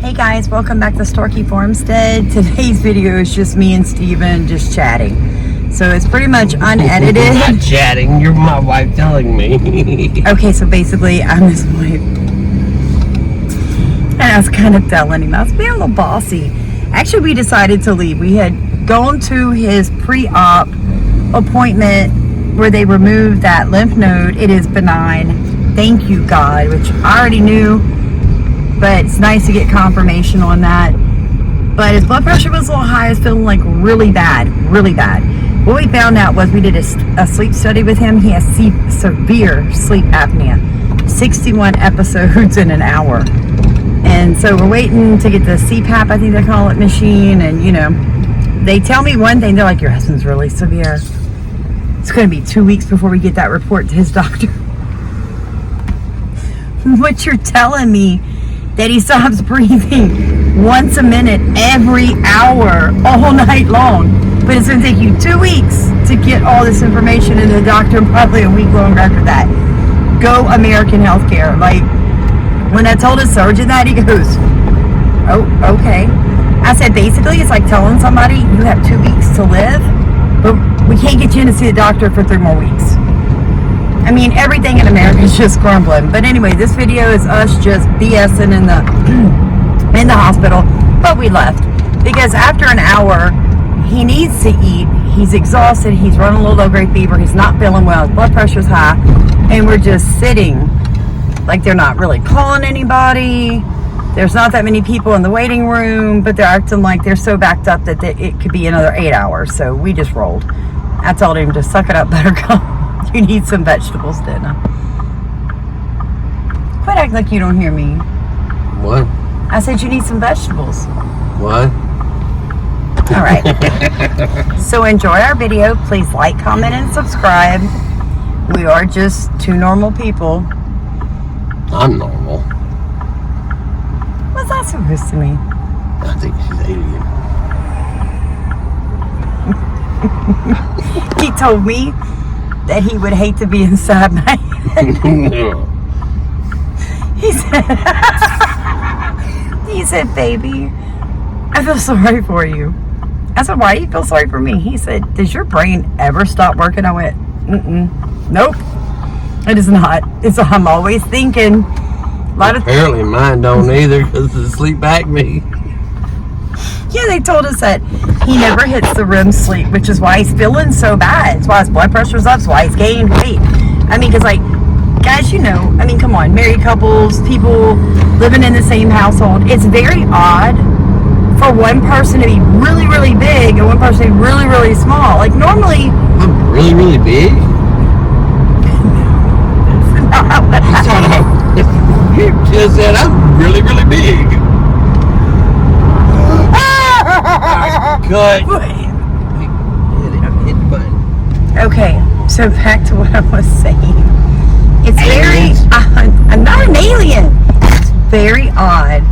Hey guys, welcome back to Storky Farmstead. Today's video is just me and Steven just chatting. So it's pretty much unedited. We're not chatting, you're my wife telling me. Okay, so basically I'm his wife. And I was kind of telling him, I was being a little bossy. Actually, we decided to leave. We had gone to his pre-op appointment where they removed that lymph node. It is benign. Thank you, God, which I already knew. But it's nice to get confirmation on that. But his blood pressure was a little high. I was feeling like really bad, really bad. What we found out was we did a sleep study with him. He has severe sleep apnea, 61 episodes in an hour. And so we're waiting to get the CPAP, I think they call it, machine. And you know, they tell me one thing, they're like, your husband's really severe. It's going to be 2 weeks before we get that report to his doctor. What you're telling me that he stops breathing once a minute every hour all night long, but it's going to take you 2 weeks to get all this information, and the doctor probably a week longer after that. Go American Healthcare. Like, when I told his surgeon that, he goes, oh, okay. I said, basically it's like telling somebody you have 2 weeks to live, but we can't get you in to see the doctor for 3 more weeks. I mean, everything in America is just crumbling. But anyway, this video is us just BSing in the hospital. But we left because after an hour, he needs to eat. He's exhausted. He's running a little low-grade fever. He's not feeling well. His blood pressure's high, and we're just sitting like they're not really calling anybody. There's not that many people in the waiting room, but they're acting like they're so backed up that it could be another 8 hours. So we just rolled. I told him to suck it up, Buttercup. You need some vegetables, didn't I? Quit acting like you don't hear me. What? I said you need some vegetables. What? All right. So enjoy our video. Please like, comment, and subscribe. We are just two normal people. I'm normal. What's that supposed to mean? I think she's alien. He told me that he would hate to be inside my head. No. He said, baby, I feel sorry for you. I said, why do you feel sorry for me? He said, does your brain ever stop working? I went, nope, it is not. I'm always thinking. Apparently mine don't either because of the sleep back me. Yeah, they told us that he never hits the REM sleep, which is why he's feeling so bad. It's why his blood pressure's up. It's why he's gained weight. I mean, because, like, guys, you know, I mean, come on, married couples, people living in the same household. It's very odd for one person to be really, really big and one person to be really, really small. Like, normally... I'm really, really big? You just said I'm really, really big. Good. Hit the button. Okay, so back to what I was saying. It's Aliens? I'm not an alien. It's very odd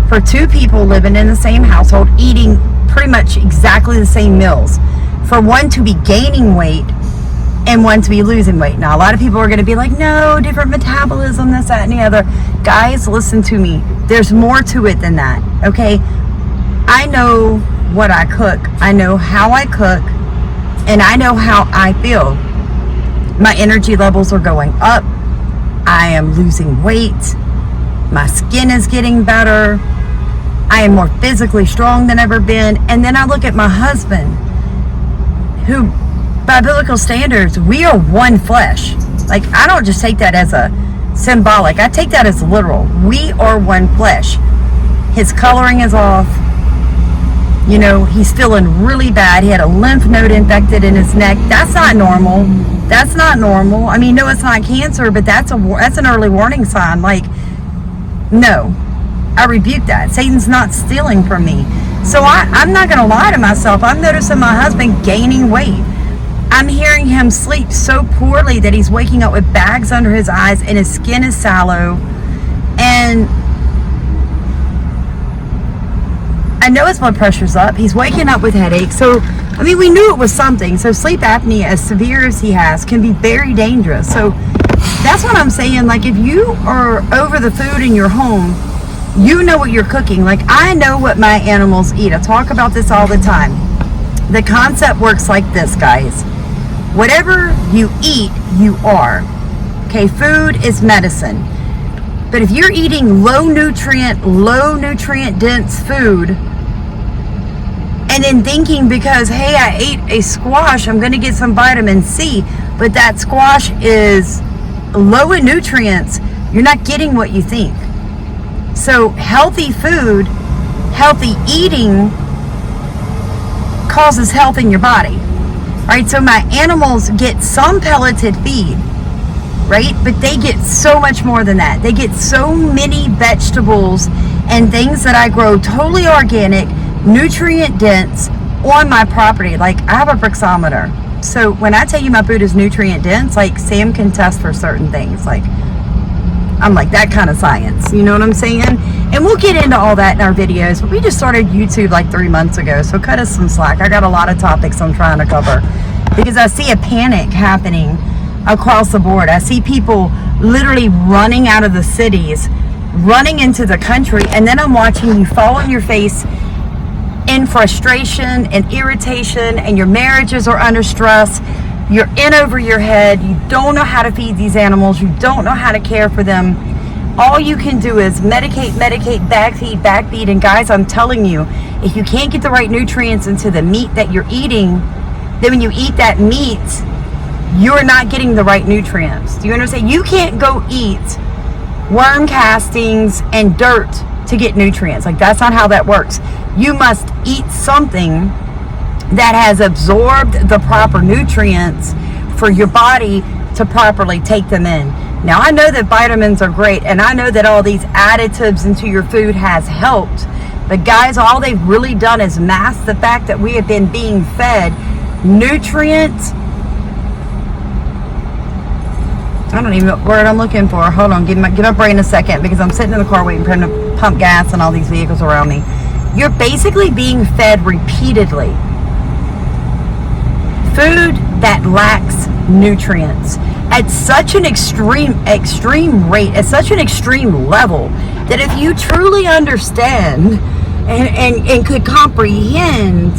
for two people living in the same household, eating pretty much exactly the same meals, for one to be gaining weight and one to be losing weight. Now, a lot of people are going to be like, no, different metabolism, this, that, and the other. Guys, listen to me. There's more to it than that, okay? I know what I cook. I know how I cook, and I know how I feel. My energy levels are going up. I am losing weight. My skin is getting better. I am more physically strong than ever been. And then I look at my husband, who, by biblical standards, we are one flesh. Like, I don't just take that as a symbolic. I take that as literal. We are one flesh. His coloring is off. You know, he's feeling really bad. He had a lymph node infected in his neck. That's not normal. That's not normal. I mean, no, it's not cancer, but that's an early warning sign. Like, no, I rebuke that. Satan's not stealing from me. So I'm not going to lie to myself. I'm noticing my husband gaining weight. I'm hearing him sleep so poorly that he's waking up with bags under his eyes and his skin is sallow. And I know his blood pressure's up. He's waking up with headaches. So, I mean, we knew it was something. So sleep apnea, as severe as he has, can be very dangerous. So that's what I'm saying. Like, if you are over the food in your home, You know what you're cooking. Like, I know what my animals eat. I talk about this all the time. The concept works like this, guys. Whatever you eat, you are. Okay, food is medicine. But if you're eating low nutrient dense food, and then thinking because, hey, I ate a squash, I'm going to get some vitamin C, but that squash is low in nutrients, you're not getting what you think. So healthy food, healthy eating causes health in your body, right? So my animals get some pelleted feed, right? But they get so much more than that. They get so many vegetables and things that I grow totally organic, nutrient dense on my property. Like, I have a brixometer. So when I tell you my food is nutrient dense, like, Sam can test for certain things. Like, I'm like that kind of science, you know what I'm saying? And we'll get into all that in our videos, but we just started YouTube like 3 months ago, so cut us some slack. I got a lot of topics I'm trying to cover because I see a panic happening across the board. I see people literally running out of the cities, running into the country, and then I'm watching you fall on your face in frustration and irritation, and your marriages are under stress. You're in over your head. You don't know how to feed these animals. You don't know how to care for them. All you can do is medicate, backfeed. And guys, I'm telling you, if you can't get the right nutrients into the meat that you're eating, then when you eat that meat, you're not getting the right nutrients. Do you understand? You can't go eat worm castings and dirt to get nutrients. Like, that's not how that works. You must eat something that has absorbed the proper nutrients for your body to properly take them in. Now, I know that vitamins are great, and I know that all these additives into your food has helped, but guys, all they've really done is mask the fact that we have been being fed nutrients. I don't even know what word I'm looking for. Hold on, give my brain a second, because I'm sitting in the car waiting for him to pump gas and all these vehicles around me. You're basically being fed repeatedly food that lacks nutrients at such an extreme rate, at such an extreme level, that if you truly understand and could comprehend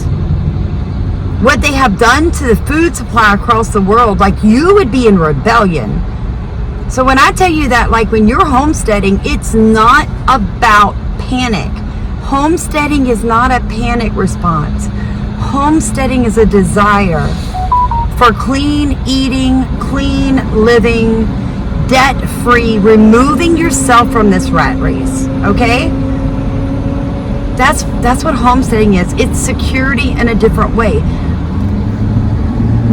what they have done to the food supply across the world, like, you would be in rebellion. So when I tell you that, like, when you're homesteading, it's not about panic. Homesteading is not a panic response. Homesteading is a desire for clean eating, clean living, debt-free, removing yourself from this rat race, okay? That's what homesteading is. It's security in a different way.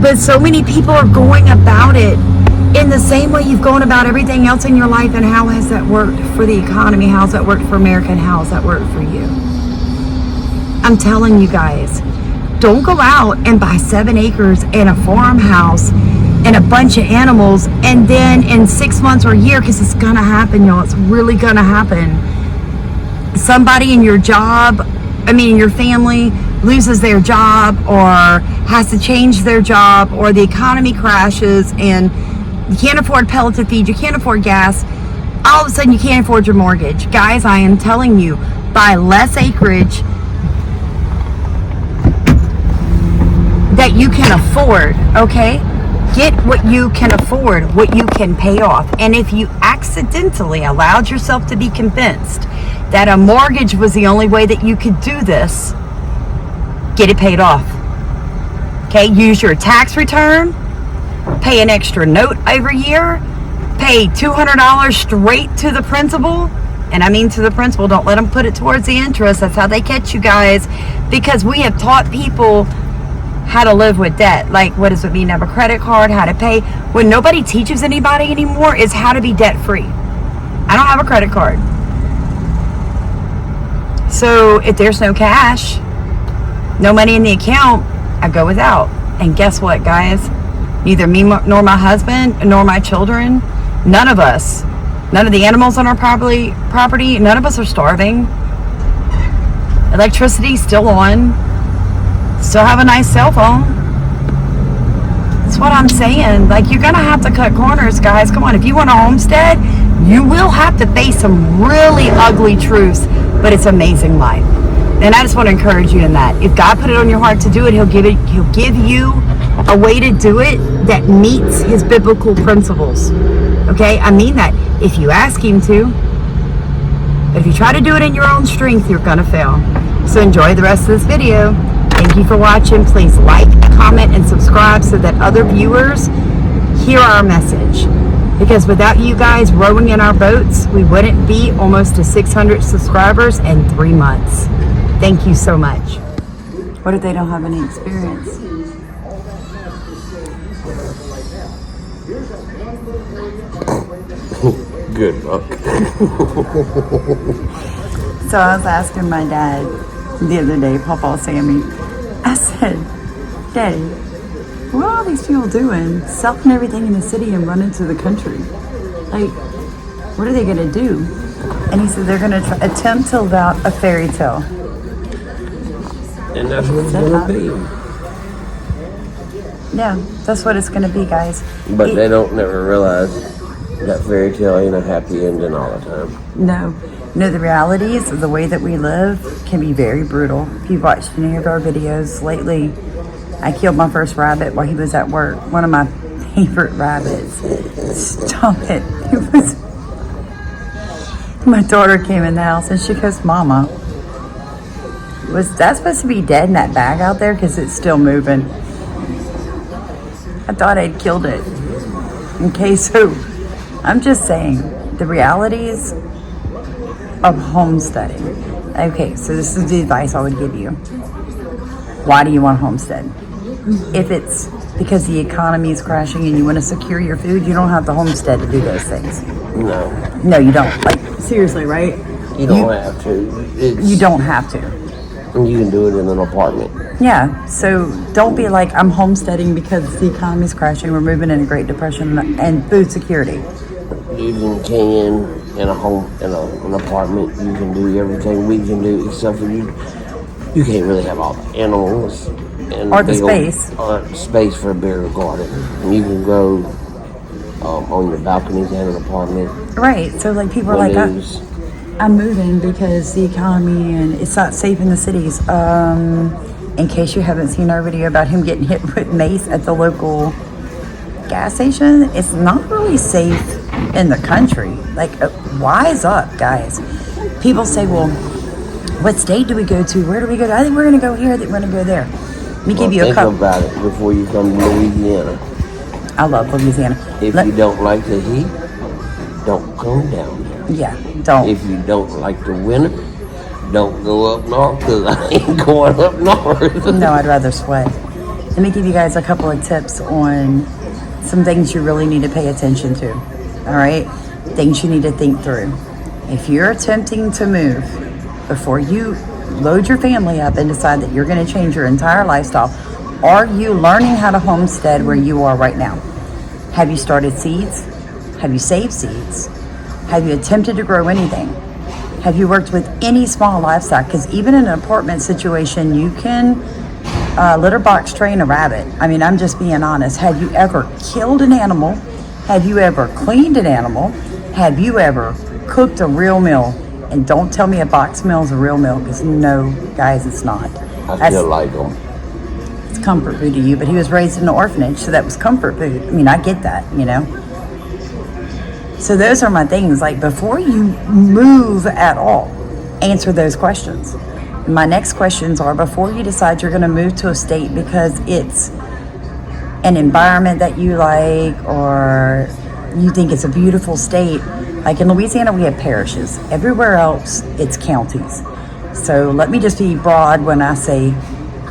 But so many people are going about it in the same way you've gone about everything else in your life. And how has that worked for the economy? How's that worked for America? And how's that worked for you? I'm telling you guys, don't go out and buy 7 acres and a farmhouse and a bunch of animals, and then in 6 months or a year, because it's gonna happen, y'all, it's really gonna happen, somebody in your your family loses their job or has to change their job, or the economy crashes and you can't afford pelleted feed, you can't afford gas, all of a sudden you can't afford your mortgage. Guys, I am telling you, buy less acreage that you can afford, okay? Get what you can afford, what you can pay off. And if you accidentally allowed yourself to be convinced that a mortgage was the only way that you could do this, get it paid off. Okay, use your tax return, pay an extra note every year, pay $200 straight to the principal. And I mean to the principal, don't let them put it towards the interest. That's how they catch you guys, because we have taught people how to live with debt. Like, what does it mean to have a credit card, how to pay? When nobody teaches anybody anymore is how to be debt free. I don't have a credit card. So if there's no cash, no money in the account, I go without. And guess what, guys? Neither me nor my husband nor my children, none of us, none of the animals on our property, none of us are starving. Electricity's still on. Still have a nice cell phone. That's what I'm saying. Like, you're gonna have to cut corners, guys. Come on, if you want to homestead, You will have to face some really ugly truths, but it's amazing life. And I just want to encourage you in that. If God put it on your heart to do it, He'll give you a way to do it that meets His biblical principles. Okay? I mean that. If you ask Him to. But if you try to do it in your own strength, you're going to fail. So enjoy the rest of this video. Thank you for watching. Please like, comment, and subscribe so that other viewers hear our message. Because without you guys rowing in our boats, we wouldn't be almost to 600 subscribers in 3 months. Thank you so much. What if they don't have any experience? Good luck. So I was asking my dad the other day, Papa Sammy, I said, Daddy, what are all these people doing? Selling everything in the city and running to the country? Like, what are they going to do? And he said they're going to attempt to live out a fairy tale. And that's what it's going to be. Yeah, that's what it's going to be, guys. But they don't never realize that fairy tale ain't a happy ending all the time. No. No, the realities of the way that we live can be very brutal. If you've watched any of our videos lately, I killed my first rabbit while he was at work. One of my favorite rabbits. Stop it. It was... My daughter came in the house and she goes, Mama, was that supposed to be dead in that bag out there? Because it's still moving. I thought I'd killed it. Okay, so I'm just saying the realities of homesteading. Okay, so this is the advice I would give you. Why do you want to homestead? If it's because the economy is crashing and you want to secure your food, you don't have to homestead to do those things. No. No, you don't. Like, seriously, right? You don't have to. You don't have to. You can do it in an apartment. Yeah, so don't be like, I'm homesteading because the economy is crashing, we're moving in a Great Depression, and food security. You can in a home, in an apartment, you can do everything we can do, except for you can't really have all the animals. And or the space. Space for a bigger garden. And you can grow on your balconies and an apartment. Right, so like people are like, I'm moving because the economy and it's not safe in the cities. In case you haven't seen our video about him getting hit with mace at the local gas station, it's not really safe in the country. Like, wise up, guys. People say, well, what state do we go to? Where do we go to? I think we're going to go here. I think we're going to go there. Let me give you a couple. Think about it before you come to Louisiana. I love Louisiana. If you don't like the heat, don't come down here. Yeah, don't. If you don't like the winter, don't go up north, because I ain't going up north. No, I'd rather sweat. Let me give you guys a couple of tips on some things you really need to pay attention to. All right? Things you need to think through. If you're attempting to move, before you load your family up and decide that you're going to change your entire lifestyle, are you learning how to homestead where you are right now? Have you started seeds? Have you saved seeds? Have you attempted to grow anything? Have you worked with any small livestock? Because even in an apartment situation, you can litter box train a rabbit. I mean, I'm just being honest. Have you ever killed an animal? Have you ever cleaned an animal? Have you ever cooked a real meal? And don't tell me a box meal is a real meal, because no, guys, it's not. I still like them. It's comfort food to you, but he was raised in an orphanage, so that was comfort food. I mean, I get that, you know. So those are my things. Like, before you move at all, answer those questions. My next questions are, before you decide you're going to move to a state because it's an environment that you like, or you think it's a beautiful state. Like in Louisiana, we have parishes. Everywhere else, it's counties. So let me just be broad when I say,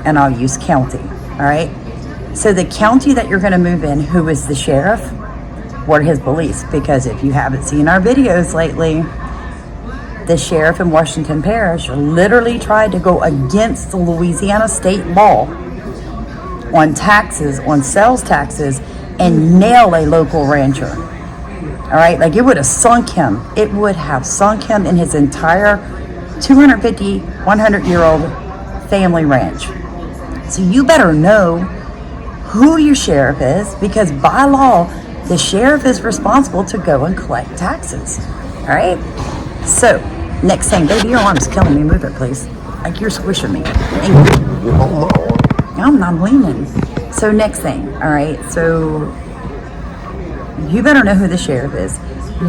and I'll use county, all right? So the county that you're going to move in, who is the sheriff? What are his beliefs? Because if you haven't seen our videos lately, the sheriff in Washington Parish literally tried to go against the Louisiana state law on taxes, on sales taxes, and nail a local rancher. All right, like it would have sunk him. It would have sunk him in his entire 250, 100-year-old family ranch. So you better know who your sheriff is, because by law, The sheriff is responsible to go and collect taxes. All right? So, next thing, baby, your arm's killing me. Move it, please. Like you're squishing me. I'm leaning. So, next thing, all right? So, you better know who the sheriff is.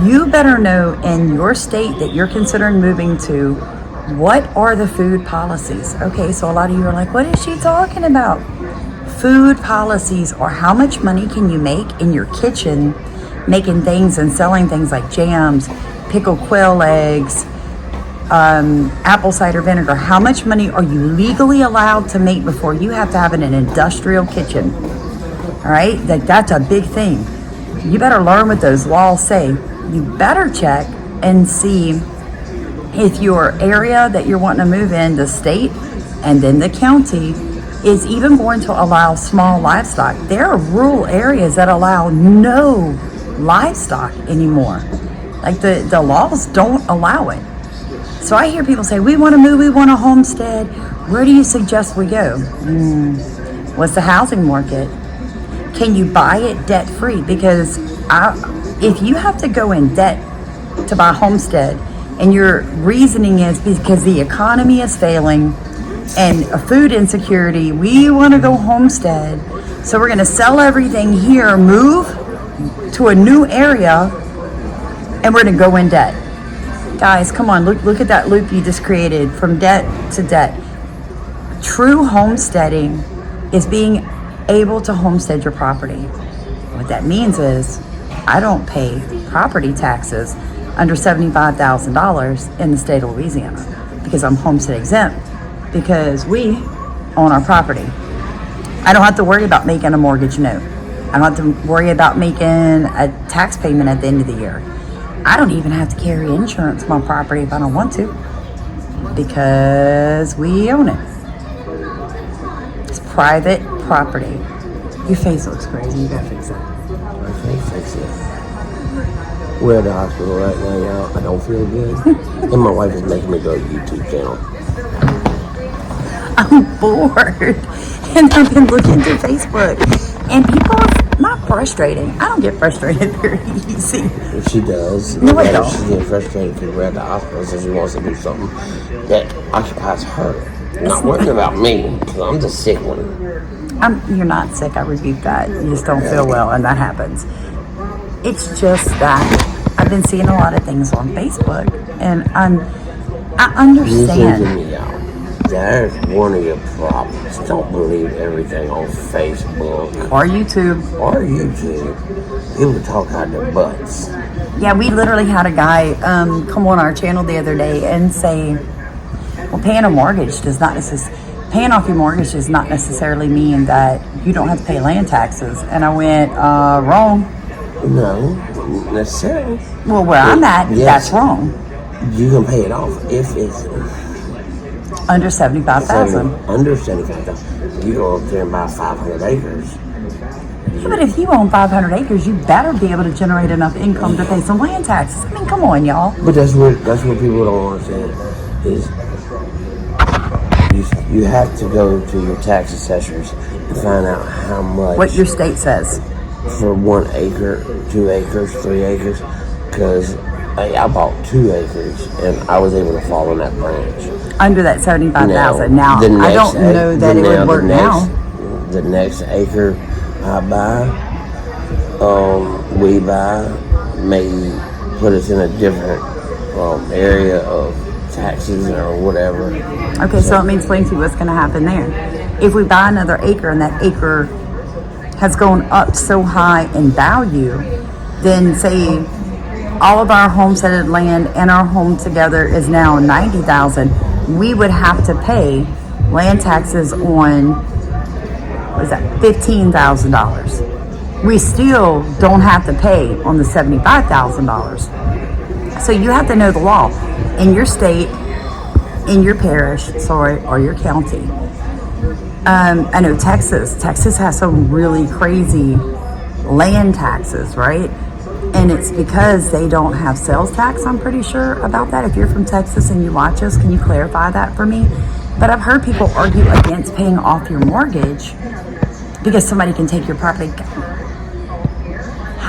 You better know in your state that you're considering moving to, what are the food policies? Okay, so a lot of you are like, what is she talking about? Food policies are how much money can you make in your kitchen making things and selling things like jams, pickled quail eggs, apple cider vinegar. How much money are you legally allowed to make before you have to have an industrial kitchen? All right, that's a big thing. You better learn what those laws say. You better check and see if your area that you're wanting to move in, the state and then the county, is even going to allow small livestock. There are rural areas that allow no livestock anymore. Like the laws don't allow it. So I hear people say, we want to move, we want a homestead. Where do you suggest we go? What's the housing market? Can you buy it debt free? Because if you have to go in debt to buy a homestead and your reasoning is because the economy is failing and food insecurity, we want to go homestead, so we're going to sell everything here, move to a new area, and we're going to go in debt. Guys, come on, look at that loop you just created from debt to debt. True homesteading is being able to homestead your property. What that means is I don't pay property taxes under $75,000 in the state of Louisiana because I'm homestead exempt, because we own our property. I don't have to worry about making a mortgage note. I don't have to worry about making a tax payment at the end of the year. I don't even have to carry insurance on my property if I don't want to, because we own it. It's private property. Your face looks crazy. You gotta fix that. My face fix it. We're at the hospital right now, y'all. I don't feel good. And my wife is making me go to YouTube channel. I'm bored. And I've been looking through Facebook. And people are not frustrating. I don't get frustrated very easy. She does. No, I don't. She's getting frustrated because we're at the hospital, so she wants to do something that occupies her. Not worrying about me, because I'm the sick one. You're not sick. I rebuke that. You just don't feel well, and that happens. It's just that I've been seeing a lot of things on Facebook, and I understand. Listen to me, y'all. There's one of your problems. Don't believe everything on Facebook. Or YouTube. People talk out their butts. Yeah, we literally had a guy come on our channel the other day and say, well, paying a mortgage does not paying off your mortgage does not necessarily mean that you don't have to pay land taxes. And I went, wrong. No, necessarily. Well, where I'm at, yes, that's wrong. You can pay it off if it's under $75,000. Under $75,000. You go up there and buy 500 acres. Yeah, but if you own 500 acres, you better be able to generate enough income to pay some land taxes. I mean, come on, y'all. But that's what people don't understand is you have to go to your tax assessors and find out how much. What your state says. For 1 acre, 2 acres, 3 acres. Because I bought 2 acres and I was able to fall on that branch. Under that $75,000. Now, I don't know that it would work now. The next acre I buy, we buy, may put us in a different area of taxes or whatever. Okay, so let me explain to you what's going to happen there. If we buy another acre and that acre has gone up so high in value, then say all of our homesteaded land and our home together is now $90,000, we would have to pay land taxes on, what is that, $15,000. We still don't have to pay on the $75,000. So you have to know the law in your state, in your parish, or your county. I know Texas has some really crazy land taxes, right? And it's because they don't have sales tax, I'm pretty sure about that. If you're from Texas and you watch us, can you clarify that for me? But I've heard people argue against paying off your mortgage because somebody can take your property.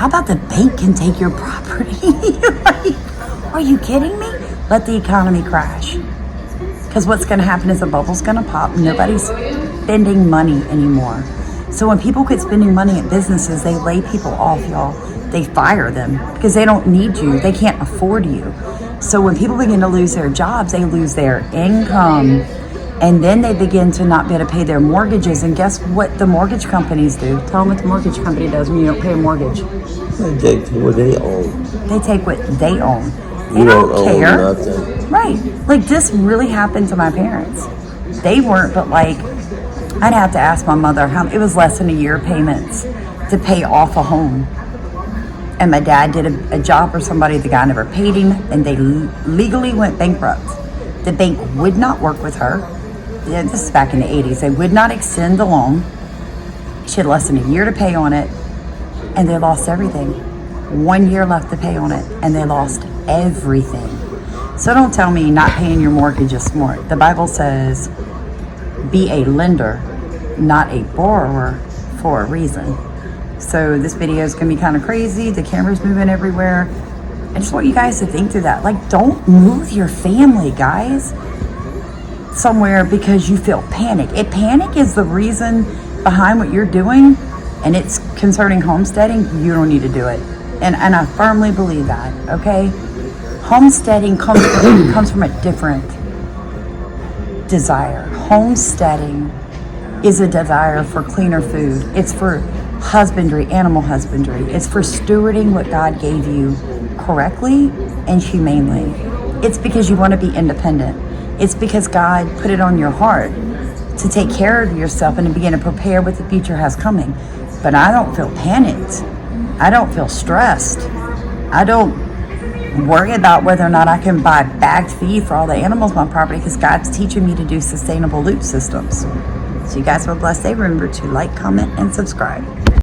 How about the bank can take your property? Like, are you kidding me? Let the economy crash. Because what's going to happen is the bubble's going to pop. Nobody's spending money anymore. So when people quit spending money at businesses, they lay people off, y'all. They fire them because they don't need you. They can't afford you. So when people begin to lose their jobs, they lose their income. And then they begin to not be able to pay their mortgages. And guess what the mortgage companies do? Tell them what the mortgage company does when you don't pay a mortgage. They take what they own. They take what they own. They You don't own care. nothing. Right. Like, this really happened to my parents. They weren't, but like, I'd have to ask my mother how it was less than a year payments to pay off a home. And my dad did a job for somebody, the guy never paid him, and they legally went bankrupt. The bank would not work with her. Yeah, this is back in the 80s. They would not extend the loan. She had less than a year to pay on it, and they lost everything. 1 year left to pay on it, and they lost everything. So don't tell me not paying your mortgage is smart. The Bible says, be a lender, not a borrower, for a reason. So this video is going to be kind of crazy. The camera's moving everywhere. I just want you guys to think through that. Like, don't move your family, guys, somewhere because you feel panic. Panic is the reason behind what you're doing, and it's concerning homesteading. You don't need to do it. And I firmly believe that, okay? Homesteading comes from a different desire. Homesteading is a desire for cleaner food. It's for husbandry, animal husbandry. It's for stewarding what God gave you correctly and humanely. It's because you want to be independent. It's because God put it on your heart to take care of yourself and to begin to prepare what the future has coming. But I don't feel panicked. I don't feel stressed. I don't worry about whether or not I can buy bagged feed for all the animals on my property because God's teaching me to do sustainable loop systems. So you guys have a blessed day. Remember to like, comment, and subscribe.